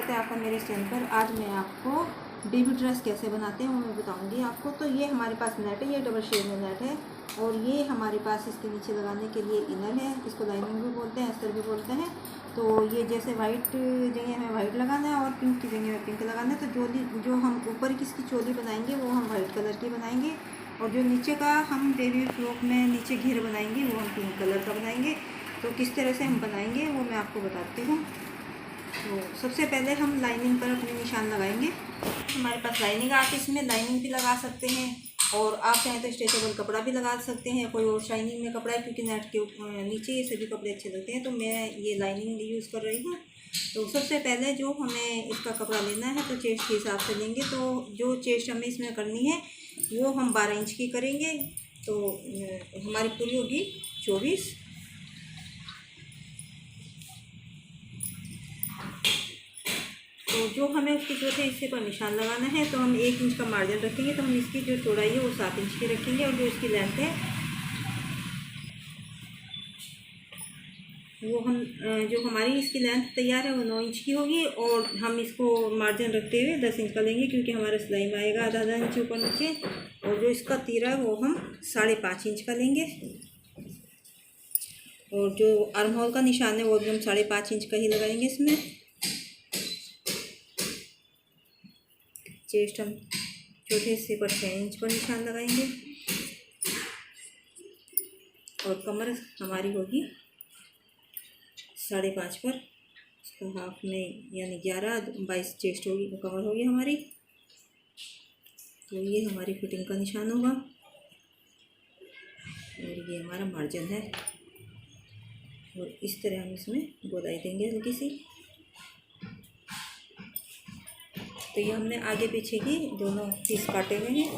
स्वागत है आपका मेरे चैनल पर। आज मैं आपको बेबी ड्रेस कैसे बनाते हैं वो मैं बताऊंगी आपको। तो ये हमारे पास नेट है, ये डबल शेड में नेट है और ये हमारे पास इसके नीचे लगाने के लिए इनर है। इसको लाइनिंग भी बोलते हैं, अस्तर भी बोलते हैं। तो ये जैसे वाइट जगह हमें वाइट लगाना है और पिंक की जगह में पिंक लगाना है। तो जो हम ऊपर की इसकी चोली बनाएंगे वो हम वाइट कलर की बनाएंगे और जो नीचे का हम बेबी फ्रॉक में नीचे घेर बनाएंगे वो हम पिंक कलर का बनाएंगे। तो किस तरह से हम बनाएंगे वो मैं आपको बताती हूँ। तो सबसे पहले हम लाइनिंग पर अपने निशान लगाएंगे। हमारे पास लाइनिंग, आप इसमें लाइनिंग भी लगा सकते हैं और आप चाहें तो स्ट्रेचेबल कपड़ा भी लगा सकते हैं, कोई और शाइनिंग में कपड़ा है, क्योंकि नेट के नीचे ये सभी कपड़े अच्छे लगते हैं। तो मैं ये लाइनिंग यूज़ कर रही हूँ। तो सबसे पहले जो हमें इसका कपड़ा लेना है तो चेस्ट के हिसाब से लेंगे। तो जो चेस्ट हमें इसमें करनी है वो हम 12 इंच की करेंगे। तो हमारी पूरी होगी 24। तो जो हमें उसके चौथे हिस्से पर निशान लगाना है तो हम 1 इंच का मार्जिन रखेंगे। तो हम इसकी जो चौड़ाई है वो 7 इंच की रखेंगे और जो इसकी लेंथ है वो हम जो हमारी इसकी लेंथ तैयार है वो 9 इंच की होगी और हम इसको मार्जिन रखते हुए 10 इंच का लेंगे, क्योंकि हमारा सिलाई में आएगा आधा इंच ऊपर नीचे। और जो इसका तीरा है वो हम 5.5 इंच का लेंगे और जो आर्म होल का निशान है वो भी हम 5.5 इंच का ही लगाएंगे इसमें। चेस्ट हम चौथे हिस्से पर 6 इंच पर निशान लगाएंगे और कमर हमारी होगी 5.5 पर। तो हाफ में यानी 11-22 चेस्ट होगी, कमर होगी हमारी। तो ये हमारी फिटिंग का निशान होगा और ये हमारा मार्जिन है और इस तरह हम इसमें गोलाई देंगे हल्की सी। तो ये हमने आगे पीछे की दोनों पीस काटे हुए हैं।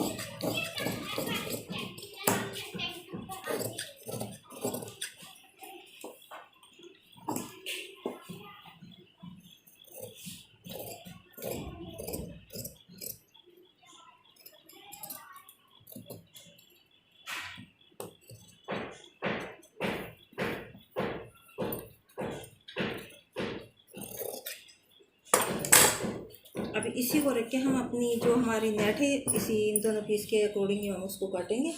अब इसी को रख के हम अपनी जो हमारी नेट है इसी इन दोनों पीस के अकॉर्डिंग हम उसको काटेंगे।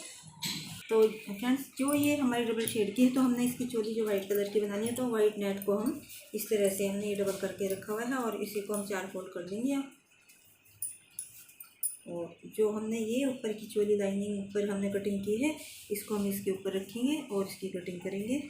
तो फ्रेंड्स, जो ये हमारी डबल शेड की है तो हमने इसकी चोली जो वाइट कलर की बनानी है। तो वाइट नेट को हम इस तरह से हमने ये डबल करके रखा हुआ है और इसी को हम 4 फोल्ड कर देंगे। और जो हमने ये ऊपर की चोली लाइनिंग ऊपर हमने कटिंग की है इसको हम इसके ऊपर रखेंगे और इसकी कटिंग करेंगे।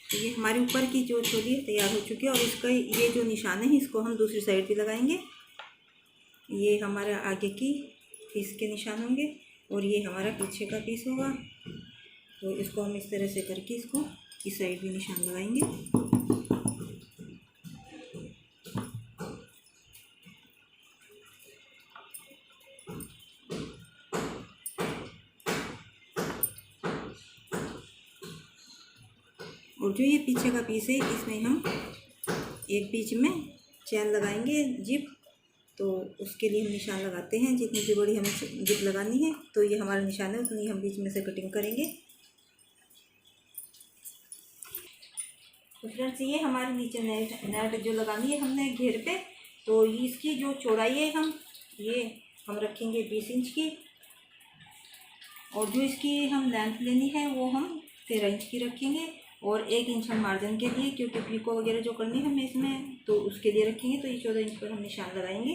ये हमारे ऊपर की जो चोली तैयार हो चुकी है और इसका ये जो निशान है इसको हम दूसरी साइड भी लगाएंगे। ये हमारा आगे की पीस के निशान होंगे और ये हमारा पीछे का पीस होगा। तो इसको हम इस तरह से करके इसको इस साइड भी निशान लगाएंगे। और जो ये पीछे का पीस है इसमें हम एक बीच में चैन लगाएंगे जिप। तो उसके लिए हम निशान लगाते हैं, जितनी भी बड़ी हमें जिप लगानी है तो ये हमारा निशान है उतनी हम बीच में से कटिंग करेंगे। तो फ्रेंड्स, ये हमारे नीचे नेट जो लगानी है हमने घेर पे, तो इसकी जो चौड़ाई है हम रखेंगे 20 इंच की और जो इसकी हम लेंथ लेनी है वो हम 13 इंच की रखेंगे और 1 इंच हम मार्जिन के लिए, क्योंकि पिको वगैरह जो करनी है हमें इसमें तो उसके लिए रखेंगे। तो ये 14 इंच पर हम निशान लगाएंगे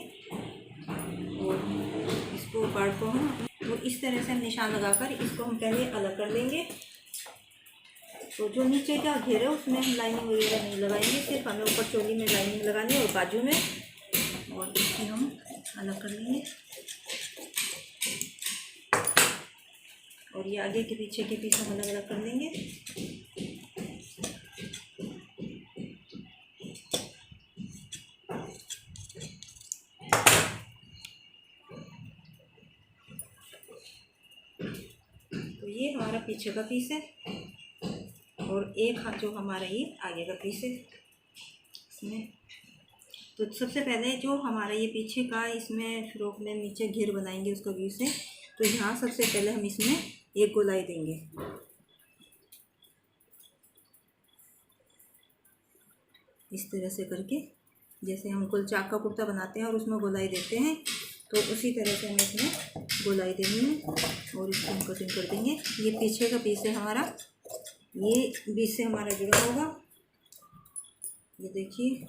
और इसको पार्ट को हम तो इस तरह से हम निशान लगाकर इसको हम पहले अलग कर लेंगे। तो जो नीचे का घेर है उसमें हम लाइनिंग वगैरह नहीं लगाएंगे, सिर्फ हमें ऊपर चोली में लाइनिंग लगानी है और बाजू में, और इसको हम अलग कर लेंगे। और ये आगे के पीछे के पीस हम अलग अलग कर लेंगे। पीछे का पीस है और एक जो हमारा ये आगे का पीस है इसमें। तो सबसे पहले जो हमारा ये पीछे का इसमें फ्रॉक में नीचे घेर बनाएंगे उसका व्यू से, तो यहाँ सबसे पहले हम इसमें एक गोलाई देंगे। इस तरह से करके, जैसे हम गुलचाक का कुर्ता बनाते हैं और उसमें गोलाई देते हैं, तो उसी तरह से हमें इसमें गोलाई देनी है और इसको हम कटिंग कर देंगे। ये पीछे का पीस है हमारा, ये बीच से हमारा जुड़ा होगा। ये देखिए,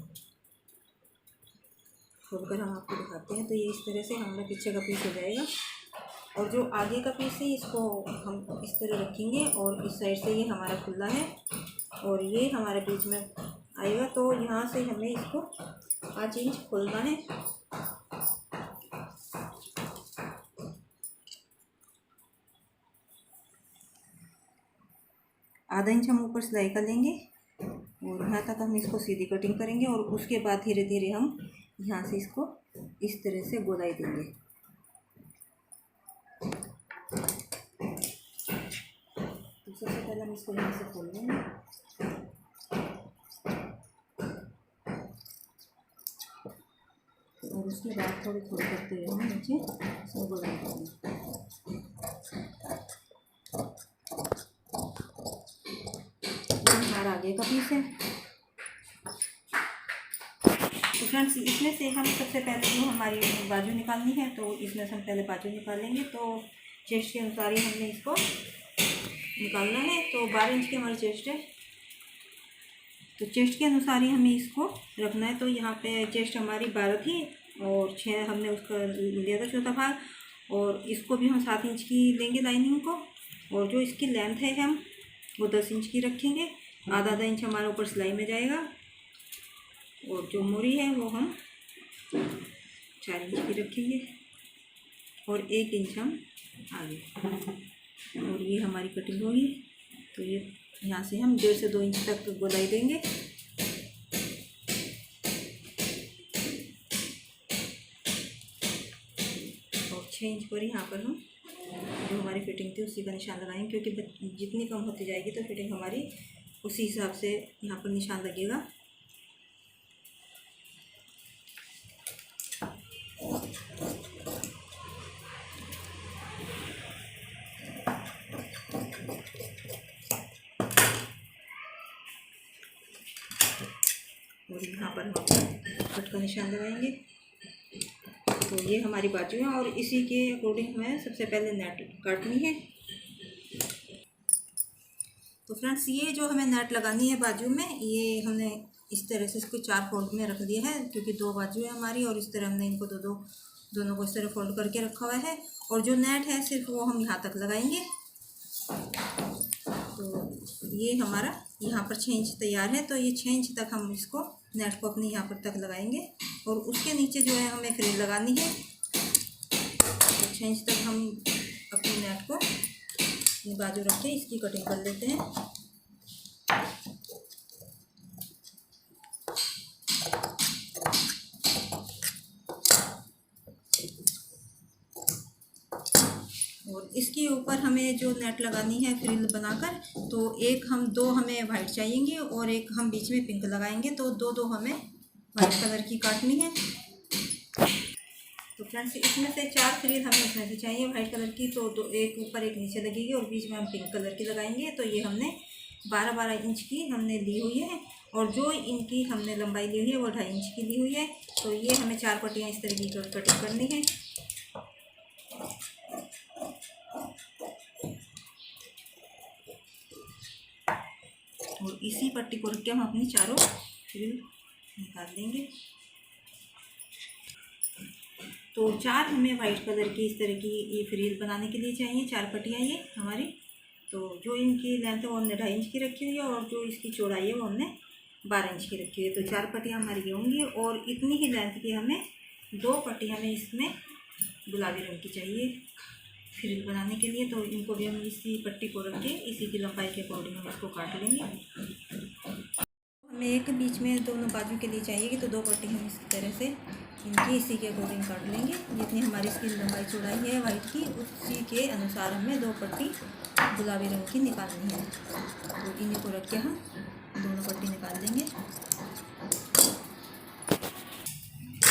खोलकर हम आपको दिखाते हैं। तो ये इस तरह से हमारा पीछे का पीस हो जाएगा और जो आगे का पीस है इसको हम इस तरह रखेंगे और इस साइड से ये हमारा खुला है और ये हमारे बीच में आएगा। तो यहाँ से हमें इसको 5 इंच खोलना है। आधा इंच हम ऊपर सिलाई कर लेंगे और यहाँ तक हम इसको सीधी कटिंग करेंगे और उसके बाद धीरे धीरे हम यहाँ से इसको इस तरह से गोलाई देंगे। तो सबसे पहले हम इसको यहाँ से खोल लेंगे और उसके बाद थोड़ी थोड़ी करते हुए हम नीचे इसमें गोलाई देंगे। हमारा आगे का पीस है। तो फ्रेंड्स, इसमें से हम सबसे पहले जो हमारी बाजू निकालनी है, तो इसमें से हम पहले बाजू निकालेंगे। तो चेस्ट के अनुसार ही हमने इसको निकालना है। तो 12 इंच की हमारी चेस्ट है, तो चेस्ट के अनुसार ही हमें इसको रखना है। तो यहाँ पे चेस्ट हमारी 12 थी और 6 हमने उसका लिया था चौथा भाग, और इसको भी हम 7 इंच की लेंगे लाइनिंग को। और जो इसकी लेंथ है हम वो 10 इंच की रखेंगे। आधा इंच हमारा ऊपर सिलाई में जाएगा और जो मोरी है वो हम 4 इंच की रखेंगे और 1 इंच हम आगे। और ये हमारी कटिंग होगी। तो ये यहाँ से हम 1.5 से 2 इंच तक गोलाई देंगे। और 6 इंच पर यहाँ पर हम जो हमारी फिटिंग थी उसी का निशान लगाएंगे, क्योंकि जितनी कम होती जाएगी तो फिटिंग हमारी उसी हिसाब से यहाँ पर निशान लगेगा। और यहाँ पर हम कट का निशान लगाएंगे। तो ये हमारी बाजू है और इसी के अकॉर्डिंग हमें सबसे पहले नेट काटनी है। तो फ्रेंड्स, ये जो हमें नेट लगानी है बाजू में, ये हमने इस तरह से इसको 4 फोल्ड में रख दिया है, क्योंकि 2 बाजू है हमारी और इस तरह हमने इनको दोनों को इस तरह फोल्ड करके रखा हुआ है। और जो नेट है सिर्फ वो हम यहाँ तक लगाएंगे। तो ये हमारा यहाँ पर 6 इंच तैयार है। तो ये 6 इंच तक हम इसको नेट को अपने यहाँ पर तक लगाएंगे और उसके नीचे जो है हमें फ्रिल लगानी है। तो 6 इंच तक हम अपने नेट को अपनी बाजू रख के इसकी कटिंग कर लेते हैं। और इसके ऊपर हमें जो नेट लगानी है फ्रिल बनाकर, तो दो हमें वाइट चाहिएंगे और एक हम बीच में पिंक लगाएंगे। तो दो हमें वाइट कलर की काटनी है। तो फ्रेंड्स, इसमें से 4 फ्रिल हमें इसमें से चाहिए वाइट कलर की। तो एक ऊपर एक नीचे लगेगी और बीच में हम पिंक कलर की लगाएंगे। तो ये हमने 12-12 इंच की हमने ली हुई है और जो इनकी हमने लंबाई ली हुई है वो 2.5 इंच की ली हुई है। तो ये हमें 4 पट्टियाँ इस तरह की कटिंग करनी है। और इसी पट्टी को रख के हम अपनी चारों फ्रिल निकाल देंगे। तो 4 हमें वाइट कलर की इस तरह की ये फ्रिल बनाने के लिए चाहिए, 4 पट्टियाँ ये हमारी। तो जो इनकी लेंथ है वो हमने 2.5 इंच की रखी हुई है और जो इसकी चौड़ाई है वो हमने 12 इंच की रखी हुई है। तो 4 पट्टियाँ हमारी ये होंगी और इतनी ही लेंथ की हमें 2 पट्टियाँ हमें इसमें गुलाबी रंग की चाहिए फ्रिल बनाने के लिए। तो इनको भी हम इसी पट्टी को रख के इसी की लंबाई के अकॉर्डिंग हम इसको काट लेंगे। हमें एक बीच में दोनों बाजू के लिए चाहिए कि तो 2 पट्टी हम इस तरह से इनकी इसी के अकॉर्डिंग काट लेंगे। जितनी हमारी इसकी लंबाई चौड़ाई है वाइट की, उसी के अनुसार हमें 2 पट्टी गुलाबी रंग की निकालनी है। तो इन्हीं को रख के हम दोनों पट्टी निकाल लेंगे।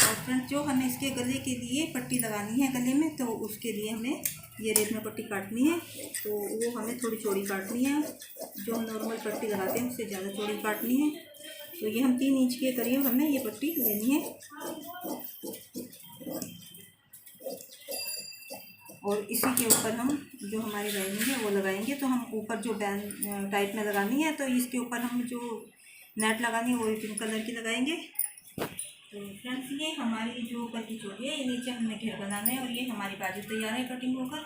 और फ्रेंड्स, जो हमें इसके गले के लिए पट्टी लगानी है गले में, तो उसके लिए हमें ये रेत में पट्टी काटनी है। तो वो हमें थोड़ी चौड़ी काटनी है, जो हम नॉर्मल पट्टी लगाते हैं उससे ज़्यादा चौड़ी काटनी है। तो ये हम 3 इंच के करीब हमें ये पट्टी लेनी है। और इसी के ऊपर हम जो हमारी लाइनिंग है वो लगाएंगे। तो हम ऊपर जो बैंड टाइप में लगानी है, तो इसके ऊपर हम जो नेट लगानी है वो पिंक कलर की लगाएंगे। तो फ्रेंड्स, ये हमारी जो ऊपर की चोटी है, ये नीचे हमें घेर बनाना है। और ये हमारी बाजू तैयार है कटिंग होकर।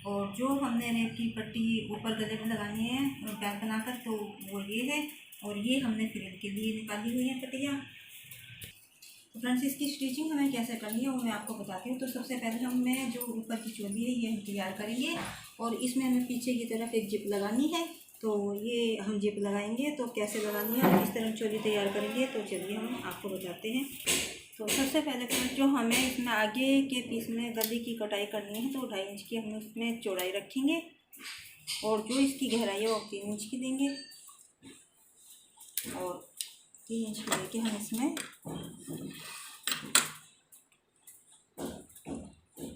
और जो हमने रेत की पट्टी ऊपर गले में लगानी है बैक बनाकर, तो वो ये है। और ये हमने फ्रिल के लिए निकाली हुई है पट्टियाँ। तो फ्रेंड्स, इसकी स्टिचिंग हमें कैसे करनी है वो मैं आपको बताती हूँ। तो सबसे पहले हमें जो ऊपर की चोली है ये हम तैयार करेंगे। और इसमें हमें पीछे की तरफ एक जिप लगानी है। तो ये हम जिप लगाएंगे। तो कैसे लगानी है और किस तरह चोली तैयार करेंगे, तो चलिए हम आपको बताते हैं। तो सबसे पहले फ्रेंड्स, जो हमें इसमें आगे के पीस में गले की कटाई करनी है, तो 2.5 इंच की हम उसमें चौड़ाई रखेंगे। और जो इसकी गहराई है वो 3 इंच की देंगे। और 3 इंच की लेके हम इसमें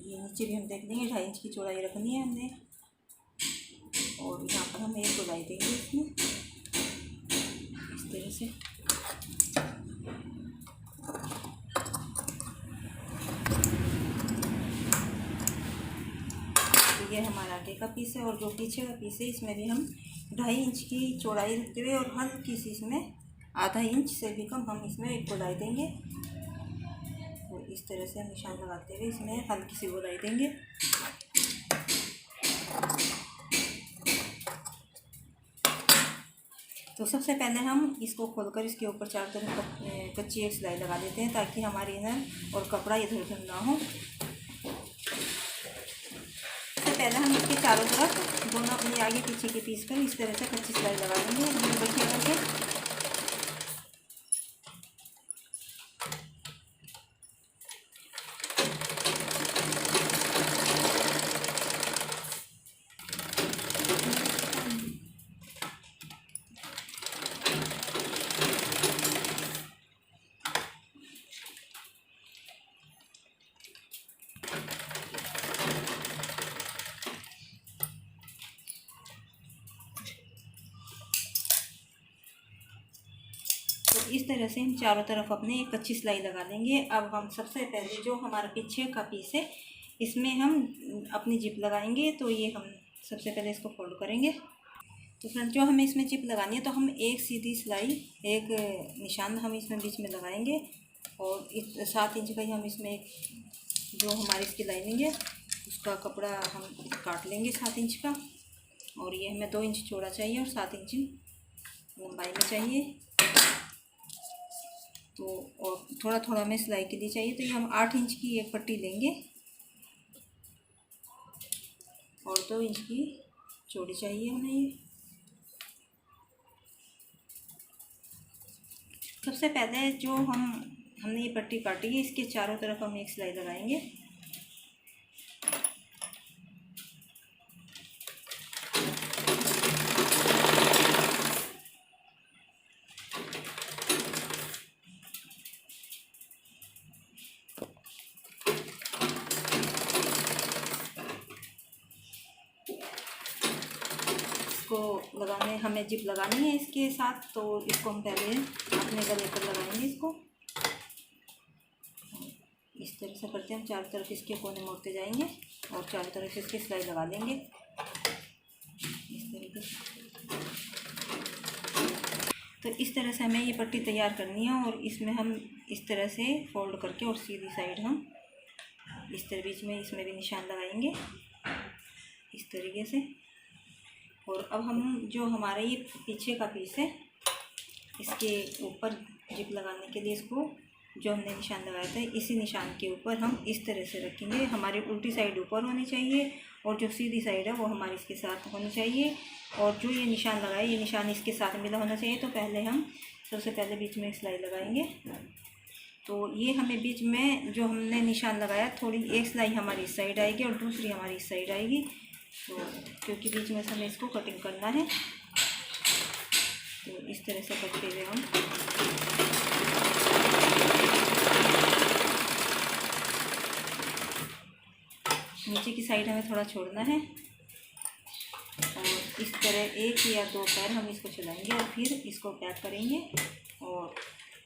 ये नीचे भी हम देख लेंगे 2.5 इंच की चौड़ाई रखनी है हमने। और यहाँ पर हम एक गोलाई देंगे इसमें इस तरह से। तो ये हमारा आगे का पीस है। और जो पीछे का पीस है इसमें भी हम 2.5 इंच की चौड़ाई रखते हुए और हल्की सी इसमें आधा इंच से भी कम हम इसमें एक गोलाई देंगे। तो इस तरह से हम निशान लगाते हुए इसमें हल्की सी गोलाई देंगे। तो सबसे पहले हम इसको खोलकर इसके ऊपर 4 तरफ कच्ची एक सिलाई लगा देते हैं, ताकि हमारी इनर और कपड़ा इधर उधर ना हो। सबसे पहले हम इसके चारों तरफ दोनों अपने आगे पीछे के पीस पर इस तरह से कच्ची सिलाई लगा देंगे बढ़िया करके। तो इस तरह से हम चारों तरफ अपने एक कच्ची सिलाई लगा लेंगे। अब हम सबसे पहले जो हमारा पीछे का पीस है इसमें हम अपनी जिप लगाएंगे। तो ये हम सबसे पहले इसको फोल्ड करेंगे। तो फ्रेंड, जो हमें इसमें जिप लगानी है, तो हम एक सीधी सिलाई एक निशान हम इसमें बीच में लगाएंगे। और 7 इंच का ही हम इसमें एक जो हमारी इसकी लाइनिंग है उसका कपड़ा हम काट लेंगे 7 इंच का। और ये हमें 2 इंच चौड़ा चाहिए और 7 इंच लंबाई में चाहिए। तो और थोड़ा थोड़ा हमें सिलाई के लिए चाहिए। तो ये हम 8 इंच की एक पट्टी लेंगे और 2 इंच की चौड़ी चाहिए हमें ये। सबसे पहले जो हमने ये पट्टी काटी है इसके चारों तरफ हम एक सिलाई लगाएंगे। इसको लगाने हमें जिप लगानी है इसके साथ। तो इसको हम पहले अपने गले पर लगाएंगे इसको इस तरह से करते हैं। हम चारों तरफ इसके कोने मोड़ते जाएंगे और चारों तरफ इसकी सिलाई लगा लेंगे इस तरीके से। तो इस तरह से हमें ये पट्टी तैयार करनी है। और इसमें हम इस तरह से फोल्ड करके और सीधी साइड हम इस तरह बीच में इसमें भी निशान लगाएंगे इस तरीके से। और अब हम जो हमारा ये पीछे का पीस है इसके ऊपर जिप लगाने के लिए इसको जो हमने निशान लगाया था इसी निशान के ऊपर हम इस तरह से रखेंगे। हमारी उल्टी साइड ऊपर होनी चाहिए और जो सीधी साइड है वो हमारी इसके साथ होनी चाहिए। और जो ये निशान लगाए ये निशान इसके साथ मिला होना चाहिए। तो पहले हम सबसे पहले बीच में एक सिलाई लगाएंगे। तो ये हमें बीच में जो हमने निशान लगाया, थोड़ी एक सिलाई हमारी इस साइड आएगी और दूसरी हमारी इस साइड आएगी। तो क्योंकि बीच में से हमें इसको कटिंग करना है, तो इस तरह से करते हुए हम नीचे की साइड हमें थोड़ा छोड़ना है और इस तरह एक या दो पैर हम इसको चलाएंगे और फिर इसको पैक करेंगे। और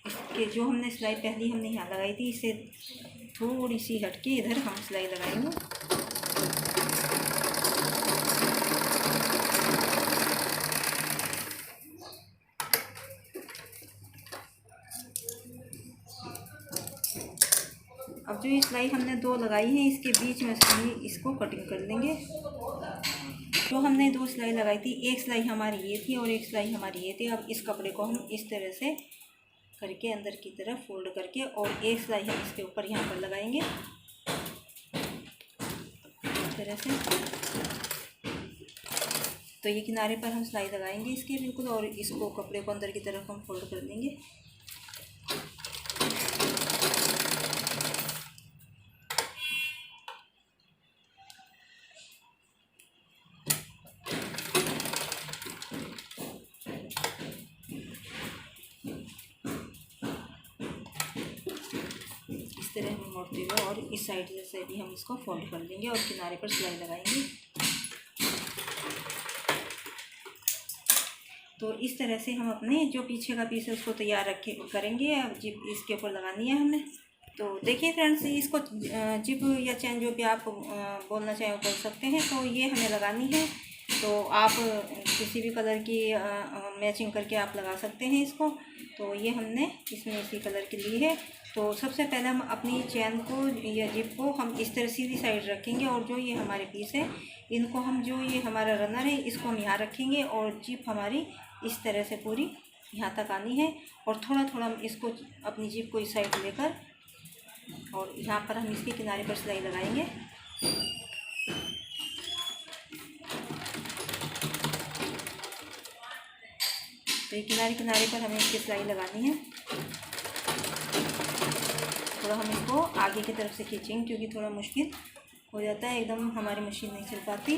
इसके जो हमने सिलाई पहली हमने यहाँ लगाई थी, इससे थोड़ी सी हटके इधर हम सिलाई लगाएंगे। अब जो ये सिलाई हमने दो लगाई है, इसके बीच में से हम इसको कटिंग कर लेंगे। जो हमने दो सिलाई लगाई थी, एक सिलाई हमारी ये थी और एक सिलाई हमारी ये थी। अब इस कपड़े को हम इस तरह से करके अंदर की तरफ फोल्ड करके और एक सिलाई हम इसके ऊपर यहाँ पर लगाएंगे इस तरह से। तो ये किनारे पर हम सिलाई लगाएंगे इसके बिल्कुल, और इसको कपड़े को अंदर की तरफ हम फोल्ड कर देंगे। इस तरह हम मोड़ते हुए और इस साइड से भी हम इसको फोल्ड कर देंगे और किनारे पर सिलाई लगाएंगे। तो इस तरह से हम अपने जो पीछे का पीस है उसको तैयार करेंगे। अब जिप इसके ऊपर लगानी है हमें। तो देखिए फ्रेंड्स, इसको जिप या चैन जो भी आप बोलना चाहें वो बोल सकते हैं। तो ये हमें लगानी है, तो आप किसी भी कलर की मैचिंग करके आप लगा सकते हैं इसको। तो ये हमने इसमें इसी कलर की ली है। तो सबसे पहले हम अपनी चैन को या जिप को हम इस तरह सीधी साइड रखेंगे और जो ये हमारे पीस है इनको हम, जो ये हमारा रनर है इसको हम यहाँ रखेंगे और जिप हमारी इस तरह से पूरी यहाँ तक आनी है। और थोड़ा थोड़ा हम इसको अपनी जिप को इस साइड लेकर और यहाँ पर हम इसके किनारे पर सिलाई लगाएंगे। तो ये किनारे किनारे पर हमें इसकी सिलाई लगानी है। थोड़ा हम इसको आगे की तरफ से खींचेंगे क्योंकि थोड़ा मुश्किल हो जाता है, एकदम हमारी मशीन नहीं चल पाती।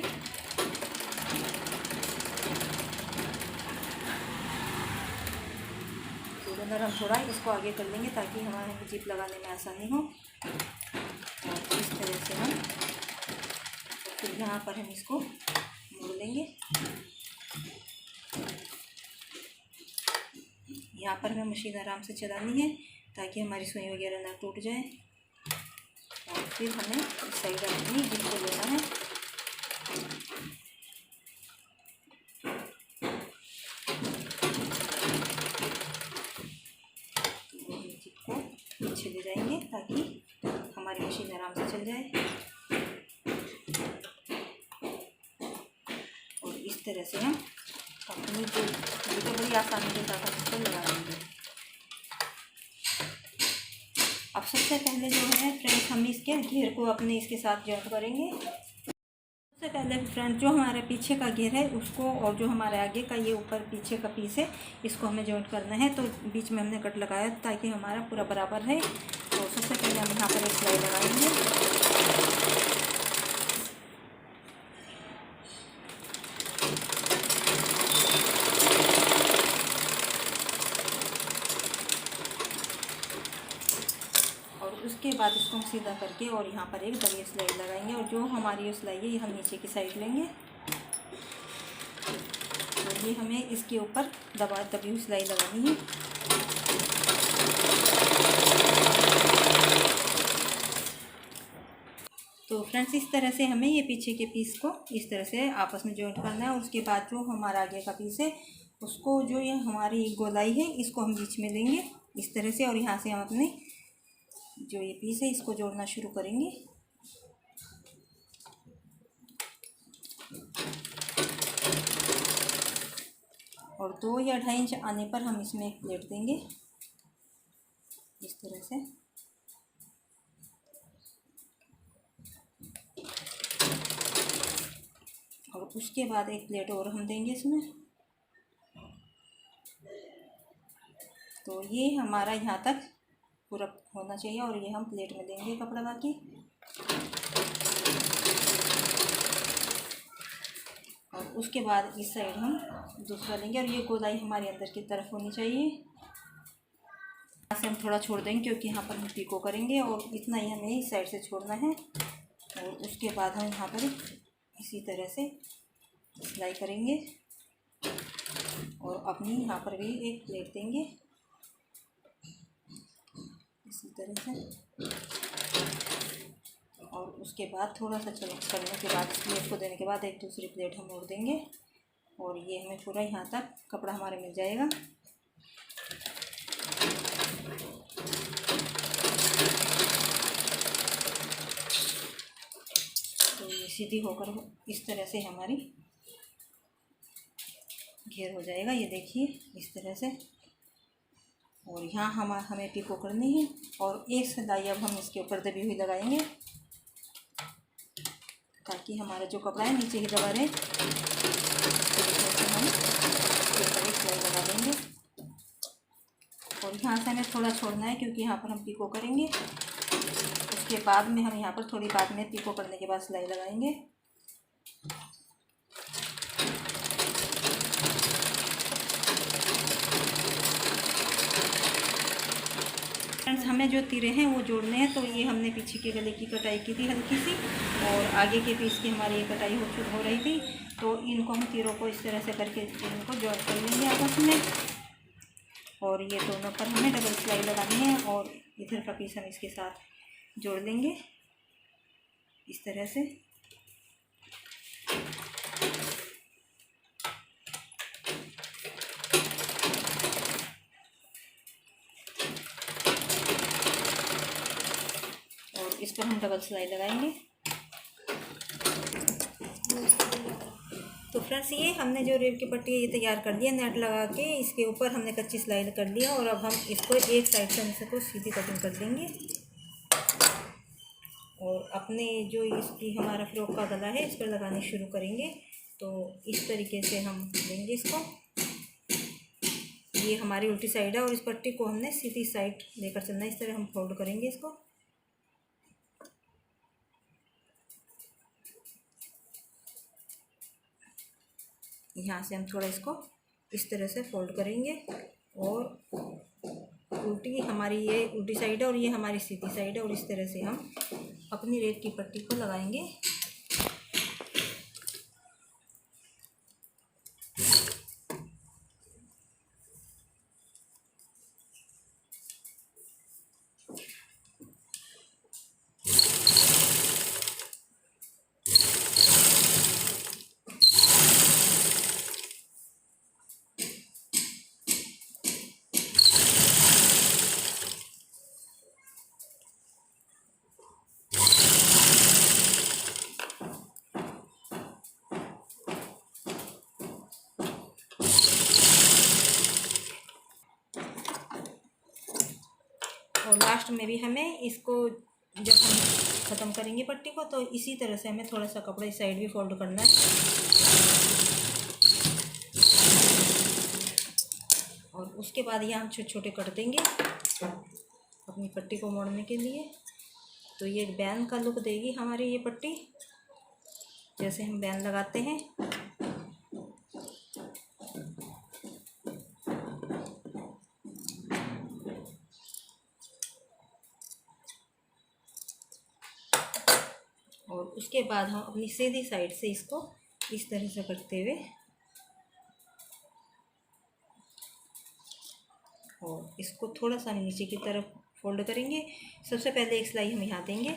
तो अंदर हम थोड़ा इसको आगे कर लेंगे ताकि हमारे जिप लगाने में आसानी हो। और इस तरह से हम फिर यहाँ पर हम इसको मोड़ लेंगे। यहाँ पर हमें मशीन आराम से चलानी है ताकि हमारी सुई वगैरह ना टूट जाए। और फिर हमें इस साइड अपनी जिप को लेना है। जिप को पीछे ले जाएंगे ताकि हमारी मशीन आराम से चल जाए। और इस तरह से हम अपनी जो तो बड़ी आसानी के साथ इसको लगा लेंगे। अब सबसे पहले जो है फ्रेंड्स, हम इसके घेर को अपने इसके साथ जॉइंट करेंगे। सबसे पहले फ्रेंड्स, जो हमारे पीछे का घेर है उसको और जो हमारे आगे का ये ऊपर पीछे का पीस है इसको हमें जॉइंट करना है। तो बीच में हमने कट लगाया ताकि हमारा पूरा बराबर रहे। तो सबसे पहले हम यहाँ पर एक सिलाई लगाएंगे। उसके बाद इसको हम सीधा करके और यहाँ पर एक दबी सिलाई लगाएंगे और जो हमारी सिलाई है ये हम नीचे की साइड लेंगे। तो ये हमें इसके ऊपर दबी हुई सिलाई लगानी है। तो फ्रेंड्स, इस तरह से हमें ये पीछे के पीस को इस तरह से आपस में जॉइंट करना है। उसके बाद जो हमारा आगे का पीस है उसको, जो ये हमारी गोलाई है इसको हम बीच में लेंगे इस तरह से, और यहाँ से हम अपने जो ये पीस है इसको जोड़ना शुरू करेंगे। और 2 या 2.5 इंच आने पर हम इसमें एक प्लेट देंगे इस तरह से। और उसके बाद एक प्लेट और हम देंगे इसमें। तो ये हमारा यहाँ तक पूरा होना चाहिए और ये हम प्लेट में देंगे कपड़ा बाकी। और उसके बाद इस साइड हम दूसरा लेंगे और ये गोलाई हमारे अंदर की तरफ होनी चाहिए। यहाँ से हम थोड़ा छोड़ देंगे क्योंकि यहाँ पर हम पीको करेंगे और इतना ही हमें इस साइड से छोड़ना है। और उसके बाद हम यहाँ पर इसी तरह से सिलाई करेंगे और अपनी यहाँ पर भी एक प्लेट देंगे इसी तरह से। और उसके बाद थोड़ा सा करने के बाद प्लेट को देने के बाद एक दूसरी प्लेट हम मोड़ देंगे और ये हमें पूरा यहाँ तक कपड़ा हमारे मिल जाएगा। तो ये सीधी होकर इस तरह से हमारी घेर हो जाएगा, ये देखिए इस तरह से। और यहाँ हमें पीको करनी है और एक सिलाई अब हम इसके ऊपर दबी हुई लगाएंगे ताकि हमारा जो कपड़ा है नीचे ही दबा रहे। तो हम एक सिलाई लगा देंगे और यहाँ से हमें थोड़ा छोड़ना है क्योंकि यहाँ पर हम पीको करेंगे। उसके बाद में हम यहाँ पर थोड़ी बाद में पीको करने के बाद सिलाई लगाएंगे। फ्रेंड्स, हमें जो तीरे हैं वो जोड़ने हैं। तो ये हमने पीछे के गले की कटाई की थी हल्की सी और आगे के पीस की हमारी ये कटाई हो रही थी। तो इनको हम तीरों को इस तरह से करके इनको जॉइन कर लेंगे आपस में। और ये दोनों पर हमें डबल सिलाई लगानी है और इधर का पीस हम इसके साथ जोड़ लेंगे इस तरह से। इस पर हम डबल सिलाई लगाएंगे। तो फ्रेंड्स, ये हमने जो रेब की पट्टी ये तैयार कर लिया नेट लगा के, इसके ऊपर हमने कच्ची सिलाई कर लिया और अब हम इसको एक साइड से इसको सीधी कटिंग कर देंगे। और अपने जो इसकी हमारा फ्रॉक का गला है इस पर लगाने शुरू करेंगे। तो इस तरीके से हम लेंगे इसको, ये हमारी उल्टी साइड है और इस पट्टी को हमने सीधी साइड लेकर चलना है। इस तरह हम फोल्ड करेंगे इसको। यहाँ से हम थोड़ा इसको इस तरह से फोल्ड करेंगे और उल्टी हमारी ये उल्टी साइड है और ये हमारी सीधी साइड है और इस तरह से हम अपनी रेब की पट्टी को लगाएंगे। और लास्ट में भी हमें इसको जब हम ख़त्म करेंगे पट्टी को तो इसी तरह से हमें थोड़ा सा कपड़ा इस साइड भी फोल्ड करना है और उसके बाद ये हम छोटे छोटे कर देंगे अपनी पट्टी को मोड़ने के लिए। तो ये बैन का लुक देगी हमारी ये पट्टी, जैसे हम बैन लगाते हैं। और उसके बाद हम अपनी सीधी साइड से इसको इस तरह से करते हुए और इसको थोड़ा सा नीचे की तरफ फोल्ड करेंगे। सबसे पहले एक सिलाई हम यहाँ देंगे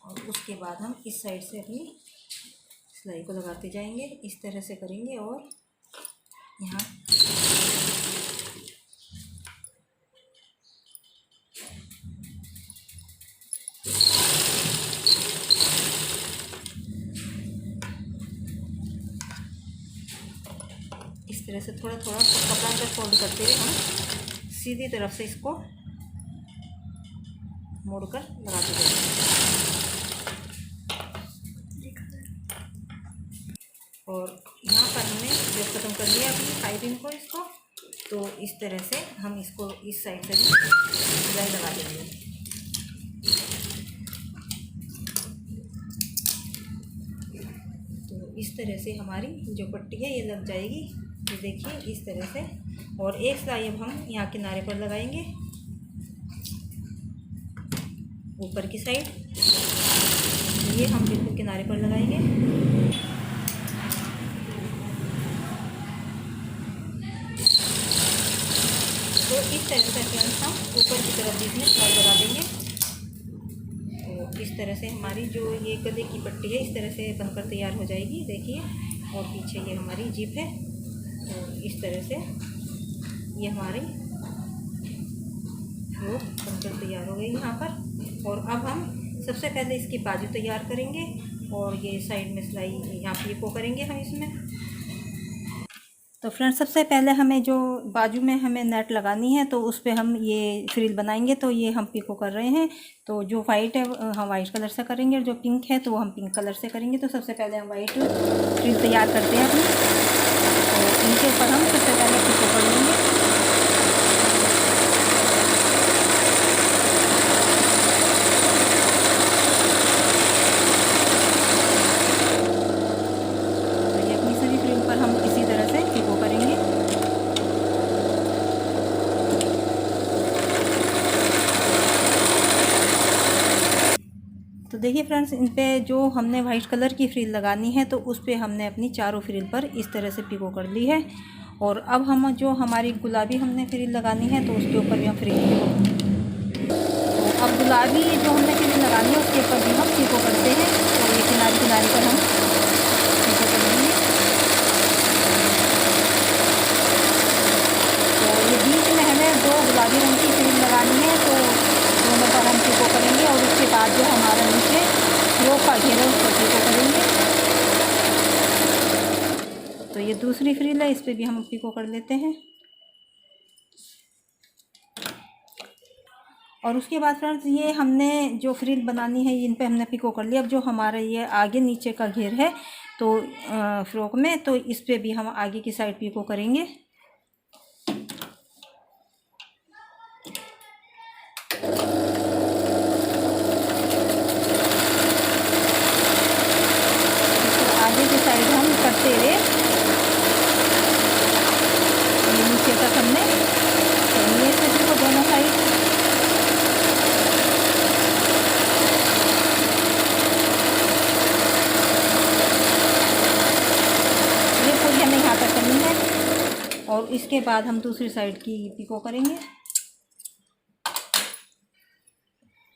और उसके बाद हम इस साइड से अपनी सिलाई को लगाते जाएंगे। इस तरह से करेंगे और यहाँ इस तरह से थोड़ा थोड़ा कपड़ा अंदर फोल्ड करते हुए हम सीधी तरफ से इसको मोड़कर लगाते जाएंगे। और यहाँ पर हमने जब ख़त्म कर लिया अपनी पाइपिंग को इसको, तो इस तरह से हम इसको इस साइड से भी सिलाई लगा देंगे। तो इस तरह से हमारी जो पट्टी है ये लग जाएगी। ये देखिए इस तरह से। और एक सिलाई अब हम यहाँ किनारे पर लगाएंगे, ऊपर की साइड। ये हम बिल्कुल किनारे पर लगाएंगे। तो इस तरह से फ्रेंड्स हम ऊपर की तरफ बीच में सिलाई लगा देंगे। तो इस तरह से हमारी जो ये गले की पट्टी है इस तरह से बनकर तैयार हो जाएगी। देखिए, और पीछे ये हमारी जिप है। तो इस तरह से ये हमारी फ्रॉक बनकर तैयार हो गई यहाँ पर। और अब हम सबसे पहले इसकी बाजू तैयार करेंगे और ये साइड में सिलाई यहाँ पीको करेंगे हम इसमें। तो फ्रेंड्स, सबसे पहले हमें जो बाजू में हमें नेट लगानी है तो उस पर हम ये फ्रिल बनाएंगे। तो ये हम पीको कर रहे हैं। तो जो वाइट है हम वाइट कलर से करेंगे और जो पिंक है तो वो हम पिंक कलर से करेंगे। तो सबसे पहले हम वाइट फ्रिल तैयार करते हैं अपनी। तो इनके ऊपर हम सबसे पहले पीको कर लेंगे। तो देखिए फ्रेंड्स, इन पे जो हमने वाइट कलर की फ्रिल लगानी है तो उस पे हमने अपनी चारों फ्रिल पर इस तरह से पिको कर ली है। और अब हम जो हमारी गुलाबी हमने फ्रिल लगानी है तो उसके ऊपर भी हम फ्रिल पिको। तो अब गुलाबी जो हमने फ्रिल लगानी है उसके ऊपर भी हम पिको करते हैं। तो ये किनारे किनारे पर हम पिको कर लेंगे। तो ये बीच में हमें जो गुलाबी रंग की फ्रिल लगानी है तो दोनों पर हम पिको करेंगे। और उसके बाद जो हमारा नीचे फ्रॉक का घेरा उस पर पिको करेंगे। तो ये दूसरी फ्रिल है, इस पर भी हम पिको कर लेते हैं। और उसके बाद फ्रेंड्स, ये हमने जो फ्रिल बनानी है इन पे हमने पिको कर लिया। अब जो हमारा ये आगे नीचे का घेर है तो फ्रॉक में, तो इस पे भी हम आगे की साइड पिको करेंगे। आगे की साइड हम करते हुए नीचे तक हमने करनी है इस को दोनों साइड। ये पूरी हमें यहाँ तक करनी है। और इसके बाद हम दूसरी साइड की पिको करेंगे।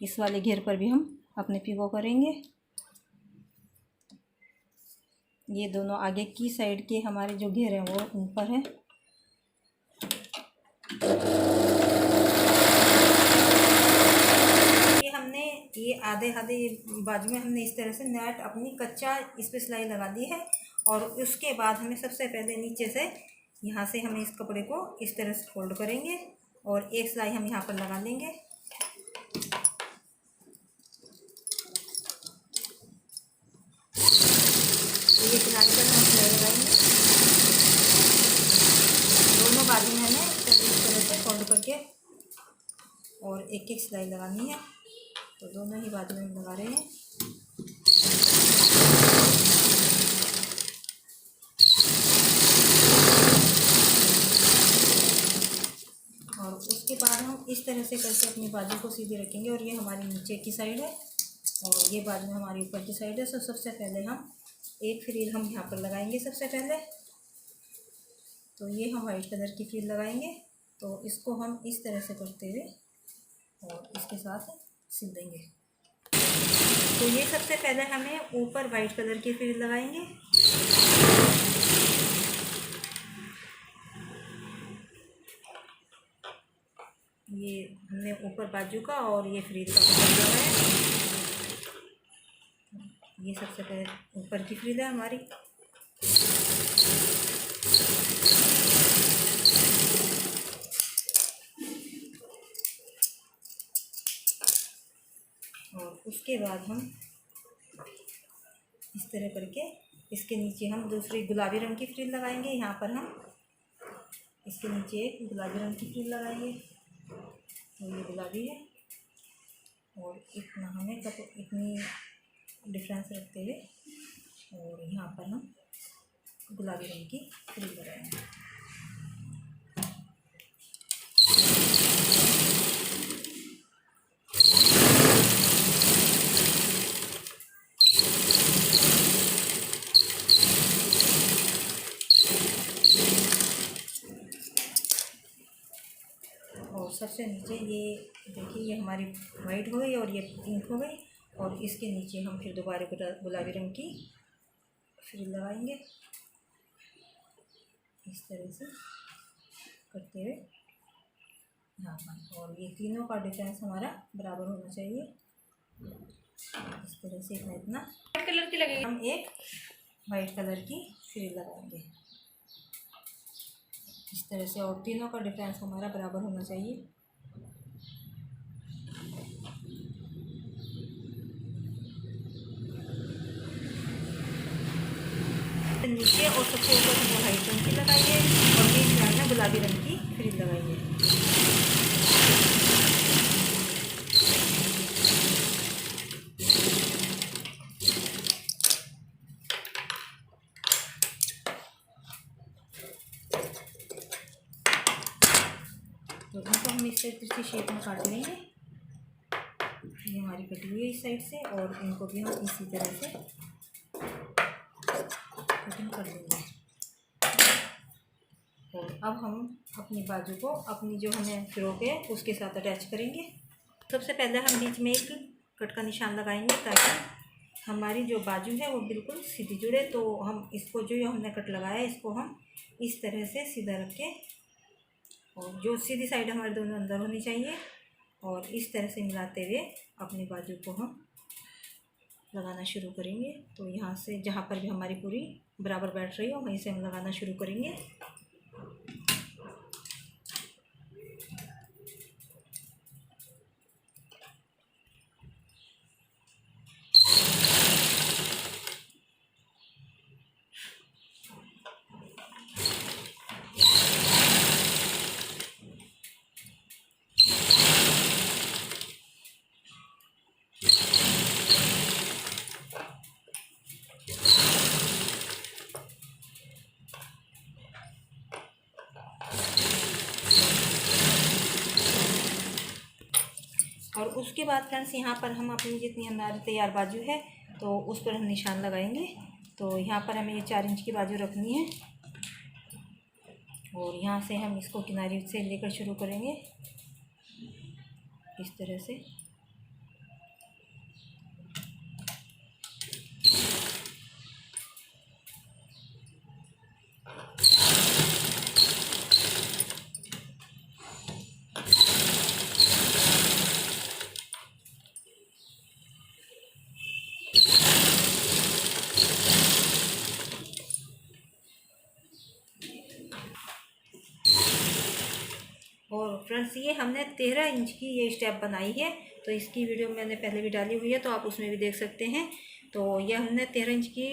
इस वाले घेर पर भी हम अपने पिको करेंगे। ये दोनों आगे की साइड के हमारे जो घेर हैं वो ऊपर है। ये हमने ये आधे बाजू में हमने इस तरह से नेट अपनी कच्चा इस पे सिलाई लगा दी है। और उसके बाद हमें सबसे पहले नीचे से यहाँ से हमें इस कपड़े को इस तरह से फोल्ड करेंगे और एक सिलाई हम यहाँ पर लगा लेंगे। ये किनारे पर हम सिलाई लगाएंगे। दोनों बाजू में हमें इस तरह से फोल्ड करके और एक एक सिलाई लगानी है। तो दोनों ही बाजू में लगा रहे हैं। और उसके बाद हम इस तरह से करके अपनी बाजू को सीधी रखेंगे। और ये हमारी नीचे की साइड है और ये बाजू में हमारी ऊपर की साइड है। तो सबसे पहले हम एक फ्रिल हम यहाँ पर लगाएंगे सबसे पहले। तो ये हम वाइट कलर की फ्रिल लगाएंगे। तो इसको हम इस तरह से करते हुए और इसके साथ सिल देंगे। तो ये सबसे पहले हमें ऊपर वाइट कलर की फ्रिल लगाएंगे। ये हमने ऊपर बाजू का और ये फ्रिल का पकड़ लिया है। ये सबसे पहले ऊपर की फ्रिल है हमारी। और उसके बाद हम इस तरह करके इसके नीचे हम दूसरी गुलाबी रंग की फ्रिल लगाएंगे। यहाँ पर हम इसके नीचे एक गुलाबी रंग की फ्रिल लगाएंगे। तो ये गुलाबी है और इतना हमें इतनी डिफरेंस रखते हुए और यहाँ पर हम गुलाबी रंग की फ्रिल लगाएंगे। और सबसे नीचे ये देखिए, ये हमारी वाइट हो गई और ये पिंक हो गई और इसके नीचे हम फिर दोबारा गुलाबी रंग की फ्रिल लगाएंगे इस तरह से करते हुए यहाँ पर। और ये तीनों का डिफरेंस हमारा बराबर होना चाहिए। इस तरह से इतना वाइट कलर की लगेगी, हम एक वाइट कलर की फ्रिल लगाएंगे इस तरह से। और तीनों का डिफरेंस हमारा बराबर होना चाहिए। नीचे और सबसे ऊपर हम वाइट रंग की लगाइए और बीच में हमने गुलाबी रंग की फ्रिल लगाइए। तो इनको हम इस तरह शेप में काट लेंगे। ये हमारी कटी हुई है इस साइड से और इनको भी हम इसी तरह से कटिंग कर लेंगे। और अब हम अपनी बाजू को अपनी जो हमें फ्रॉक है उसके साथ अटैच करेंगे। सबसे पहले हम बीच में एक कट का निशान लगाएंगे ताकि हमारी जो बाजू है वो बिल्कुल सीधी जुड़े। तो हम इसको जो हमने कट लगाया है इसको हम इस तरह से सीधा रख के और जो सीधी साइड हमारे दोनों अंदर होनी चाहिए और इस तरह से मिलाते हुए अपनी बाजू को हम लगाना शुरू करेंगे। तो यहाँ से जहाँ पर भी हमारी पूरी बराबर बैठ रही हो वहीं से हम लगाना शुरू करेंगे। और उसके बाद फ्रेंड्स यहाँ पर हम अपनी जितनी हमारी तैयार बाजू है तो उस पर हम निशान लगाएंगे। तो यहाँ पर हमें ये 4 इंच की बाजू रखनी है और यहाँ से हम इसको किनारे से लेकर शुरू करेंगे इस तरह से। और फ्रेंड्स ये हमने 13 इंच की ये स्टेप बनाई है। तो इसकी वीडियो मैंने पहले भी डाली हुई है तो आप उसमें भी देख सकते हैं। तो ये हमने 13 इंच की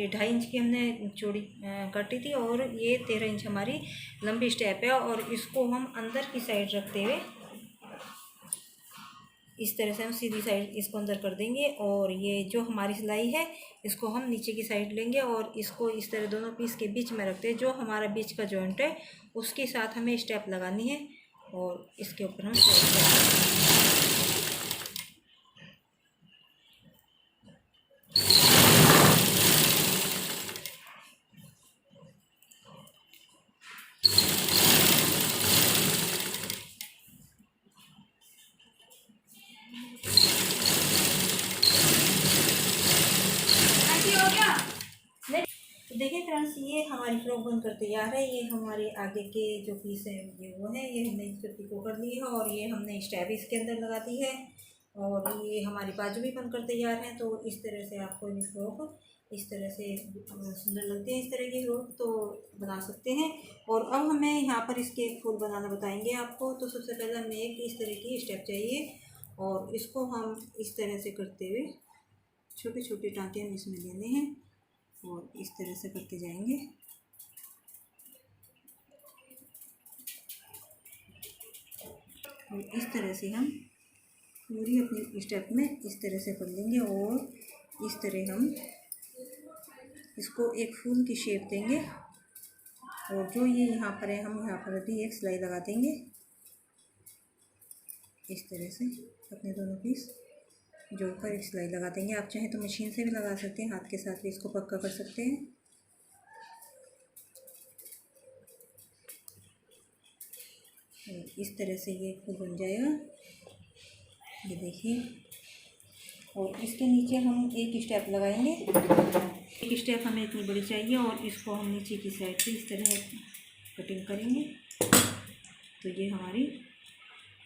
2.5 इंच की हमने चौड़ी काटी थी और ये 13 इंच हमारी लंबी स्टेप है। और इसको हम अंदर की साइड रखते हुए इस तरह से हम सीधी साइड इसको अंदर कर देंगे। और ये जो हमारी सिलाई है इसको हम नीचे की साइड लेंगे और इसको इस तरह दोनों पीस के बीच में रखते हैं। जो हमारा बीच का जॉइंट है उसके साथ हमें स्टेप लगानी है और इसके ऊपर हम देखिए फ्रेंड्स ये हमारी फ्रॉक बनकर तैयार है। ये हमारे आगे के जो पीस है ये वो है, ये हमने इस पर पिको कर ली है और ये हमने स्टेप इसके अंदर लगा दी है और ये हमारी बाजू भी बनकर तैयार है। तो इस तरह से आपको ये फ्रॉक इस तरह से सुंदर लगते हैं, इस तरह की फ्रॉक तो बना सकते हैं। और अब हमें यहाँ पर इसके फूल बनाना बताएंगे आपको। तो सबसे पहले हमें एक इस तरह की स्टेप चाहिए और इसको हम इस तरह से करते हुए छोटे छोटे टाँके हम इसमें लेने हैं और इस तरह से करते जाएंगे। और इस तरह से हम पूरी अपनी स्टेप में इस तरह से कर लेंगे और इस तरह हम इसको एक फूल की शेप देंगे। और जो ये यहाँ पर है हम यहाँ पर भी एक सिलाई लगा देंगे इस तरह से अपने दोनों पीस जोड़कर एक सिलाई लगा देंगे। आप चाहें तो मशीन से भी लगा सकते हैं, हाथ के साथ भी इसको पक्का कर सकते हैं। इस तरह से ये फूल बन जाएगा, ये देखिए। और इसके नीचे हम एक स्टेप लगाएंगे। एक स्टेप हमें इतनी बड़ी चाहिए और इसको हम नीचे की साइड से इस तरह कटिंग करेंगे तो ये हमारी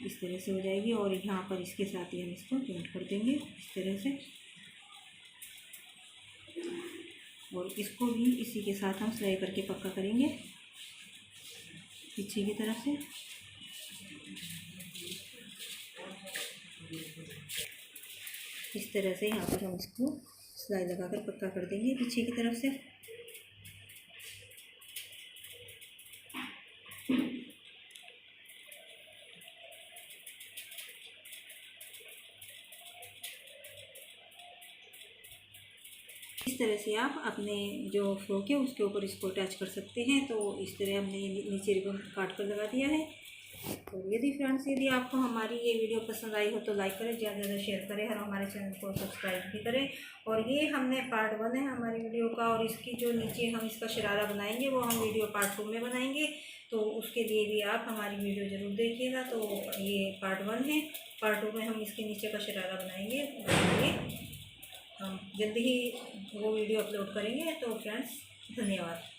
इस तरह से हो जाएगी। और यहाँ पर इसके साथ ही हम इसको पेंट कर देंगे इस तरह से। और इसको भी इसी के साथ हम सिलाई करके पक्का करेंगे पीछे की तरफ से। इस तरह से यहाँ पर हम इसको सिलाई लगाकर पक्का कर देंगे पीछे की तरफ से। इस तरह से आप अपने जो फ्रॉक है उसके ऊपर इसको अटैच कर सकते हैं। तो इस तरह हमने नीचे रिबन काट कर लगा दिया है। तो यदि फ्रेंड्स यदि आपको हमारी ये वीडियो पसंद आई हो तो लाइक करें, ज़्यादा से ज़्यादा शेयर करें और हमारे चैनल को सब्सक्राइब भी करें। और ये हमने पार्ट 1 है हमारी वीडियो का, और इसकी जो नीचे हम इसका शरारा बनाएंगे वो हम वीडियो पार्ट 2 में बनाएंगे। तो उसके लिए भी आप हमारी वीडियो ज़रूर देखिएगा। तो ये पार्ट 1 है, पार्ट 2 में हम इसके नीचे का शरारा बनाएंगे। उसके लिए हम जल्दी ही वो वीडियो अपलोड करेंगे। तो फ्रेंड्स धन्यवाद।